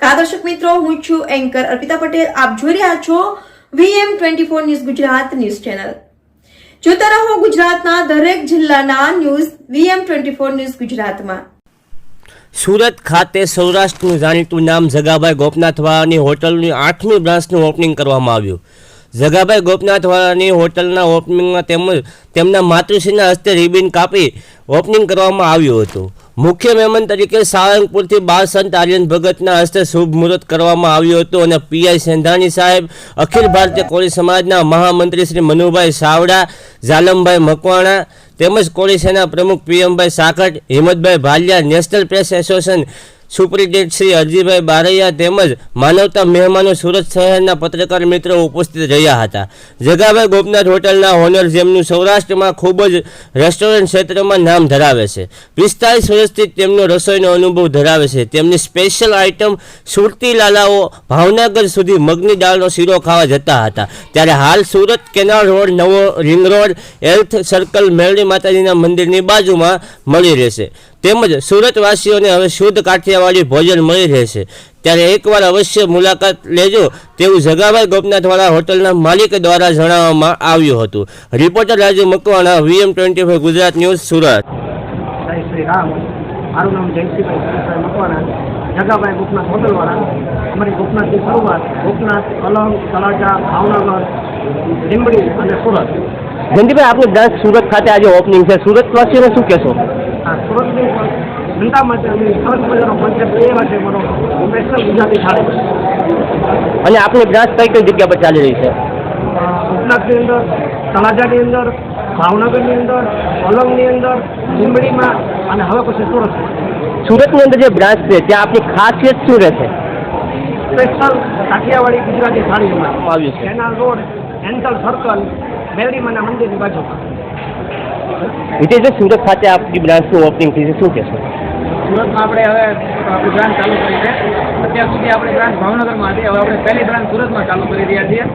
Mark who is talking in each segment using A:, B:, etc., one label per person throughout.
A: નમસ્કાર દર્શક મિત્રો, હું છું એન્કર અર્પિતા પટેલ. આપ જોઈ રહ્યા છો VM24 news Gujarat news channel. જોતા રહો ગુજરાતના દરેક જિલ્લાના ન્યૂઝ VM24 ન્યૂઝ ગુજરાતમાં.
B: સુરત ખાતે સૌરાષ્ટ્રનું જાણીતું નામ જગાભાઈ ગોપનાથવાળાની હોટલની 8મી બ્રાન્ચનું ઓપનિંગ કરવામાં આવ્યું. જગાભાઈ ગોપનાથવાળાની હોટલના ઓપનિંગમાં તેમના માતૃશ્રીના હસ્તે રિબિન કાપી ઓપનિંગ કરવામાં આવ્યું હતું. મુખ્ય મહેમાન તરીકે સાળંગપુરથી બાળ સંત આર્યન ભગતના હસ્તે શુભ મુહૂર્ત કરવામાં આવ્યું હતું અને પીઆઈ સેંધાણી સાહેબ, અખિલ ભારતીય કોળી સમાજના મહામંત્રી શ્રી મનુભાઈ સાવડા, જાલમભાઈ મકવાણા તેમજ કોળી સેના પ્રમુખ Pemabhai Sakat, Himmatbhai Bhaliya, national press association superintendent Shri Arjibhai Baraiya તેમજ માનવતા મહેમાનો સુરત શહેરના પત્રકાર મિત્રો ઉપસ્થિત રહ્યા હતા. જગાભાઈ ગોપનાથ હોટલના ઓનર જેમનું સૌરાષ્ટ્રમાં ખૂબ જ રેસ્ટોરન્ટ ક્ષેત્રમાં નામ ધરાવે છે. 45 વર્ષથી તેમનો રસોઈનો અનુભવ ધરાવે છે. તેમની સ્પેશિયલ આઇટમ સુરતી લાલાઓ ભાવનગર સુધી મગની દાળનો શીરો ખાવા જતા હતા. ત્યારે હાલ સુરત કેનાલ રોડ, નવો રિંગ રોડ, હેલ્થ સર્કલ, મેરડી માતાજીના મંદિરની બાજુમાં મળી રહેશે. તેમજ સુરતવાસીઓને હવે શુદ્ધ કાઠિયાવાડી ભોજન મળી રહેશે. ત્યારે એકવાર અવશ્ય મુલાકાત લેજો તેવું જગાભાઈ ગોપનાથવાળા હોટલના માલિક દ્વારા જણાવવામાં આવ્યું હતું. Reporter Raju Makwana, VM24 Gujarat news, Surat.
C: જય શ્રી રામ. મારું નામ જયશ્રીભાઈ મકવાણા, જગાભાઈ ગોપનાથ હોટલવાળા. અમારી ગોપનાથની શરૂઆત ગોપનાથ, અલંગ, તળાજા, ભાવનગર, લીંબડી અને સુરત.
B: જયંતિભાઈ, આપની બ્રાન્ચ સુરત ખાતે આજે ઓપનિંગ છે. સુરતવાસીઓને શું કહેશો?
C: સુરતની ધંધા માટે અમે સરસ મજાનો કોન્સેપ્ટ એ માટે મારો સ્પેશિયલ ગુજરાતી થાળી.
B: અને આપની બ્રાન્ચ કઈ કઈ જગ્યા પર ચાલી રહી છે?
C: ગોપનાથની અંદર, તળાજાની અંદર, ભાવનગરની અંદર, અલંગની અંદર, લીંબડીમાં અને હવે પછી સુરતમાં.
B: સુરતની અંદર જે બ્રાન્ચ છે ત્યાં આપની ખાસિયત શું રહેશે?
C: સ્પેશિયલ કાઠિયાવાડી ગુજરાતી થાળીમાં
B: આવ્યું છે.
C: કેનાલ રોડ, એન્ટલ સર્કલ, મેરડીમાના મંદિરની બાજુમાં.
B: વિજયભાઈ, સુરત ખાતે આપની બ્રાન્ચનું ઓપનિંગ થઈ છે, શું કહેશો?
C: સુરતમાં આપણે હવે આપણી બ્રાન્ચ ચાલુ કરી છે. અત્યાર સુધી આપણી બ્રાન્ચ ભાવનગરમાં હતી, હવે આપણે પહેલી બ્રાન્ચ સુરતમાં ચાલુ કરી રહ્યા છીએ.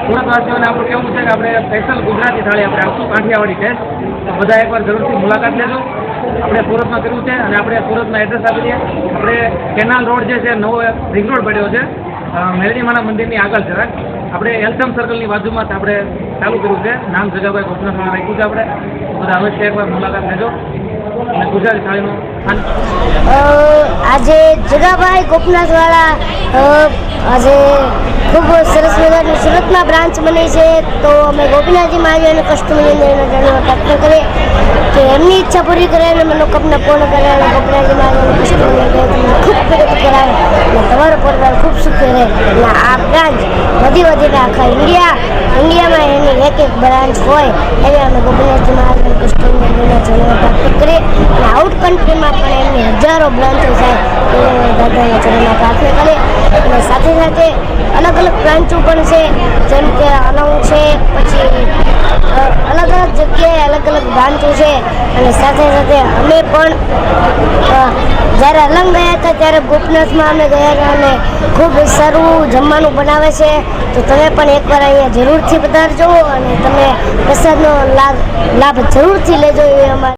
C: સુરતવાસીઓને આપણું કેવું છે કે આપણે સ્પેશિયલ ગુજરાતી થાળી આપણે આપશું, કાઠિયાવાડી છે. બધા એકવાર જરૂરથી મુલાકાત લેજો. આપણે સુરતમાં કર્યું છે અને આપણે સુરતમાં એડ્રેસ આપી દઈએ. આપણે કેનાલ રોડ જે છે, નવો રિંગ રોડ પડ્યો છે, મેરડીમાના મંદિરની આગળ છે. આપણે એલસમ સર્કલની બાજુમાં આપણે ચાલુ કર્યું છે. નામ જગાભાઈ ગોપનાથવાળા રાખ્યું છે. આપણે બધા અવશ્ય એકવાર મુલાકાત લેજો અને ગુજરાતી થાળીનું
D: આજે જગાભાઈ ગોપનાથવાળા આજે ખૂબ સરસ મજાની સુરતમાં બ્રાન્ચ બની છે. તો અમે ગોપીનાથજી મહારાજ અને કસ્ટમરને જાણવા પ્રાર્થના કરીએ કે એમની ઈચ્છા પૂરી કરે અને મનોકામના પૂર્ણ કરે અને ગોપીનાથજી મહારાજ અને કસ્ટમરને ખૂબ પ્રગતિ કરાવે અને તમારો પરિવાર ખૂબ સુખી રહે. અને આ બ્રાન્ચ વધીને આખા ઇન્ડિયામાં એની એક બ્રાન્ચ હોય એવી અમે ગોપીનાથજી મહારાજ અને કસ્ટમરને જાણવા પ્રાર્થના કરીએ. અને આઉટ કન્ટ્રીમાં પણ એમની હજારો બ્રાન્ચો થાય એ દાદાના ચરણમાં પ્રાર્થના કરીએ. અને સાથે સાથે અલગ અલગ બ્રાન્ચો પણ છે, જેમ કે અલંગ છે, પછી અલગ અલગ જગ્યાએ અલગ અલગ બ્રાન્ચો છે. અને સાથે સાથે અમે પણ જ્યારે અલંગ ગયા હતા ત્યારે ગોપનાથમાં અમે ગયા હતા અને ખૂબ સારું જમવાનું બનાવે છે. તો તમે પણ એકવાર અહીંયા જરૂરથી પધારજો અને તમે પ્રસાદનો લાભ જરૂરથી લેજો. એ અમારે